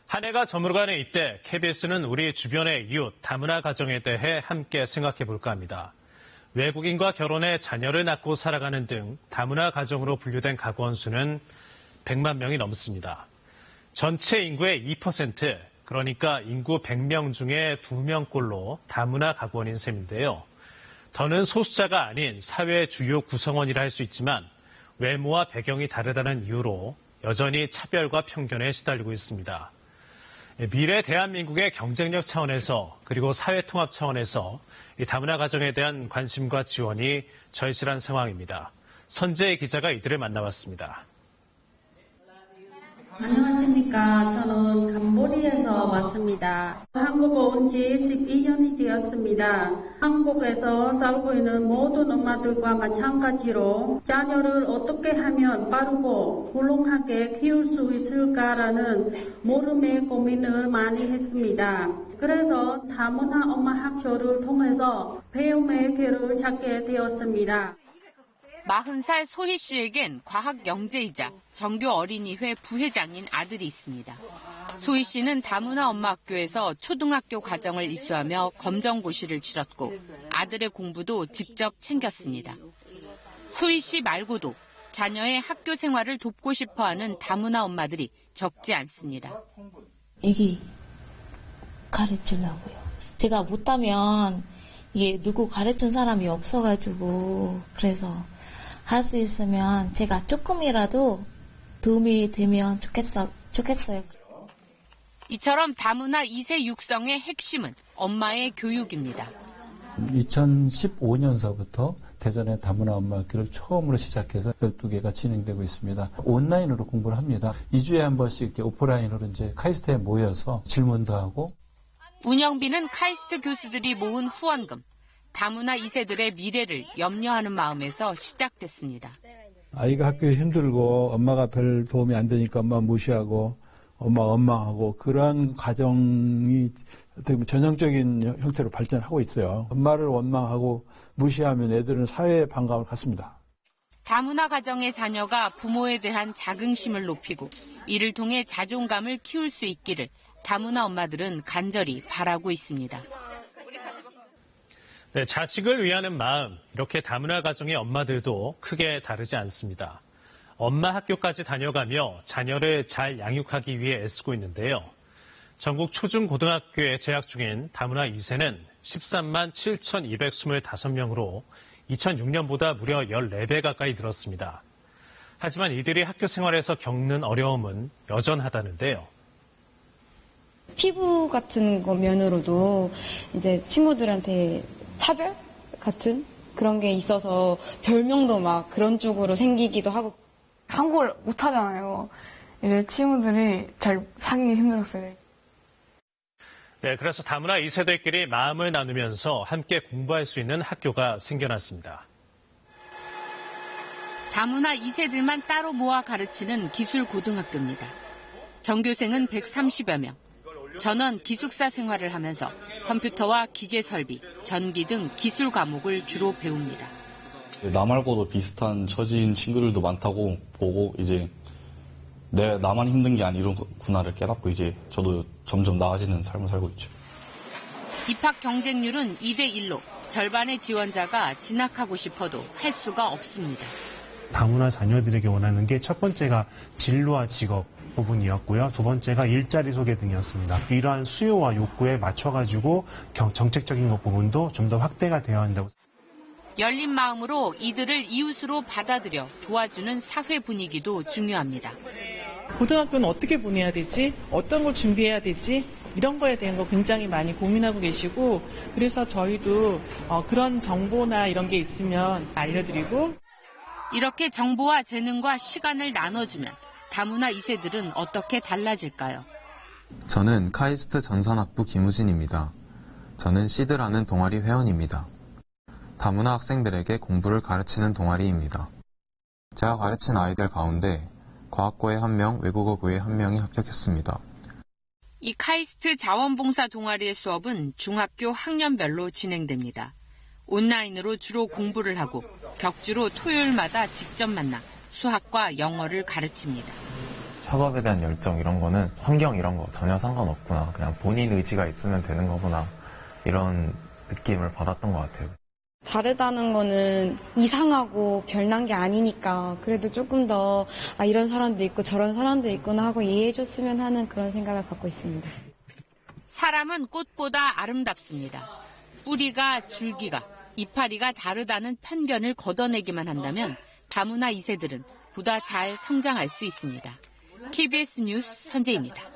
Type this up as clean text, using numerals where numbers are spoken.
한 해가 저물어가는 이때 KBS는 우리 주변의 이웃 다문화 가정에 대해 함께 생각해 볼까 합니다. 외국인과 결혼해 자녀를 낳고 살아가는 등 다문화 가정으로 분류된 가구원 수는 100만 명이 넘습니다. 전체 인구의 2%, 그러니까 인구 100명 중에 2명꼴로 다문화 가구원인 셈인데요. 더는 소수자가 아닌 사회의 주요 구성원이라 할 수 있지만 외모와 배경이 다르다는 이유로 여전히 차별과 편견에 시달리고 있습니다. 미래 대한민국의 경쟁력 차원에서 그리고 사회통합 차원에서 이 다문화 가정에 대한 관심과 지원이 절실한 상황입니다. 선재희 기자가 이들을 만나봤습니다. 안녕하십니까. 저는 캄보디아에서 왔습니다. 한국에 온 지 12년이 되었습니다. 한국에서 살고 있는 모든 엄마들과 마찬가지로 자녀를 어떻게 하면 빠르고 훌륭하게 키울 수 있을까라는 모름의 고민을 많이 했습니다. 그래서 다문화 엄마 학교를 통해서 배움의 길을 찾게 되었습니다. 40살 소희 씨에겐 과학 영재이자 정교 어린이회 부회장인 아들이 있습니다. 소희 씨는 다문화 엄마 학교에서 초등학교 과정을 이수하며 검정고시를 치렀고 아들의 공부도 직접 챙겼습니다. 소희 씨 말고도 자녀의 학교 생활을 돕고 싶어하는 다문화 엄마들이 적지 않습니다. 애기 가르치려고요. 제가 못하면 이게 누구 가르친 사람이 없어가지고 그래서 할 수 있으면 제가 조금이라도 도움이 되면 좋겠어요. 이처럼 다문화 2세 육성의 핵심은 엄마의 교육입니다. 2015년서부터 대전의 다문화 엄마 학교를 처음으로 시작해서 12개가 진행되고 있습니다. 온라인으로 공부를 합니다. 2주에 한 번씩 이렇게 오프라인으로 이제 카이스트에 모여서 질문도 하고. 운영비는 카이스트 교수들이 모은 후원금. 다문화 2세들의 미래를 염려하는 마음에서 시작됐습니다. 아이가 학교에 힘들고 엄마가 별 도움이 안 되니까 엄마 무시하고 엄마 원망하고 그러한 가정이 어떻게 전형적인 형태로 발전하고 있어요. 엄마를 원망하고 무시하면 애들은 사회의 반감을 갖습니다. 다문화 가정의 자녀가 부모에 대한 자긍심을 높이고 이를 통해 자존감을 키울 수 있기를 다문화 엄마들은 간절히 바라고 있습니다. 네, 자식을 위하는 마음, 이렇게 다문화 가정의 엄마들도 크게 다르지 않습니다. 엄마 학교까지 다녀가며 자녀를 잘 양육하기 위해 애쓰고 있는데요. 전국 초중고등학교에 재학 중인 다문화 2세는 13만 7,225명으로 2006년보다 무려 14배 가까이 늘었습니다. 하지만 이들이 학교 생활에서 겪는 어려움은 여전하다는데요. 피부 같은 거 면으로도 이제 친구들한테 차별 같은 그런 게 있어서 별명도 막 그런 쪽으로 생기기도 하고. 한국어를 못하잖아요. 이제 친구들이 잘 사귀기 힘들었어요. 네, 그래서 다문화 2세대끼리 마음을 나누면서 함께 공부할 수 있는 학교가 생겨났습니다. 다문화 2세들만 따로 모아 가르치는 기술고등학교입니다. 전교생은 130여 명. 전원 기숙사 생활을 하면서 컴퓨터와 기계 설비, 전기 등 기술 과목을 주로 배웁니다. 나 말고도 비슷한 처지인 친구들도 많다고 보고 이제 나만 힘든 게 아니구나를 깨닫고 이제 저도 점점 나아지는 삶을 살고 있죠. 입학 경쟁률은 2대1로 절반의 지원자가 진학하고 싶어도 할 수가 없습니다. 다문화 자녀들에게 원하는 게 첫 번째가 진로와 직업 부분이었고요. 두 번째가 일자리 소개 등이었습니다. 이러한 수요와 욕구에 맞춰가지고 정책적인 것 부분도 좀 더 확대가 되어야 한다고. 열린 마음으로 이들을 이웃으로 받아들여 도와주는 사회 분위기도 중요합니다. 고등학교는 어떻게 보내야 되지? 어떤 걸 준비해야 되지? 이런 거에 대한 거 굉장히 많이 고민하고 계시고 그래서 저희도 그런 정보나 이런 게 있으면 알려드리고. 이렇게 정보와 재능과 시간을 나눠주면 다문화 2세들은 어떻게 달라질까요? 저는 카이스트 전산학부 김우진입니다. 저는 시드라는 동아리 회원입니다. 다문화 학생들에게 공부를 가르치는 동아리입니다. 제가 가르친 아이들 가운데 과학고에 1명, 외국어고에 1명이 합격했습니다. 이 카이스트 자원봉사 동아리의 수업은 중학교 학년별로 진행됩니다. 온라인으로 주로 공부를 하고 격주로 토요일마다 직접 만나 수학과 영어를 가르칩니다. 학업에 대한 열정 이런 거는 환경 이런 거 전혀 상관없구나. 그냥 본인 의지가 있으면 되는 거구나. 이런 느낌을 받았던 것 같아요. 다르다는 거는 이상하고 별난 게 아니니까 그래도 조금 더 이런 사람도 있고 저런 사람도 있구나 하고 이해해줬으면 하는 그런 생각을 갖고 있습니다. 사람은 꽃보다 아름답습니다. 뿌리가 줄기가, 이파리가 다르다는 편견을 걷어내기만 한다면 다문화 2세들은 보다 잘 성장할 수 있습니다. KBS 뉴스 선재입니다.